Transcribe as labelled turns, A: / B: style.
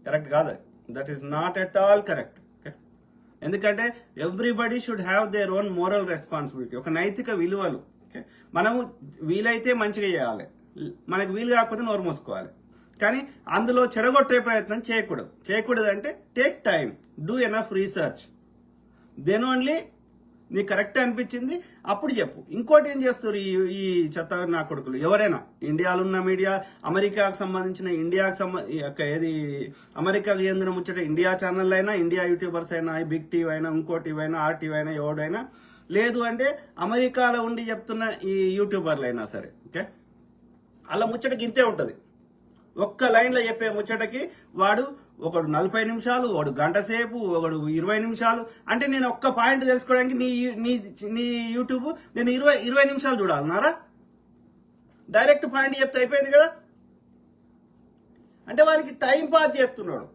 A: Correct కాదు, that is not at all correct. ఎందుకంటే everybody should have their own moral responsibility, ఒక నైతిక విలువలు. మనము వీలైతే మంచిగా చేయాలి, మనకు వీలు కాకపోతే నోరు మూసుకోవాలి. కానీ అందులో చెడగొట్టే ప్రయత్నం చేయకూడదు అంటే take time, do enough research, then only నీకు కరెక్ట్ అనిపించింది అప్పుడు చెప్పు. ఇంకోటి ఏం చేస్తారు ఈ చెత్త నా కొడుకులు ఎవరైనా, ఇండియాలో ఉన్న మీడియా, అమెరికాకు సంబంధించిన ఏది అమెరికాకు చెందిన ముచ్చట ఇండియా ఛానల్ అయినా, ఇండియా యూట్యూబర్స్ అయినా, బిగ్ టీవీ అయినా, ఇంకో టీవీ అయినా, ఆ టీవీ అయినా, ఎవడైనా, లేదు అంటే అమెరికాలో ఉండి చెప్తున్న ఈ యూట్యూబర్లు అయినా సరే, అలా ముచ్చటకి ఇంతే ఉంటుంది. ఒక్క లైన్లో చెప్పే ముచ్చటకి వాడు ఒకడు 40 నిమిషాలు, ఒకడు గంట సేపు, ఒకడు 20 నిమిషాలు. అంటే నేను ఒక్క పాయింట్ తెలుసుకోవడానికి నీ యూట్యూబ్ నేను 20 నిమిషాలు చూడాలన్నారా? డైరెక్ట్ పాయింట్ చెప్తే అయిపోయింది కదా. అంటే వారికి టైం పాస్ చేస్తున్నాడు.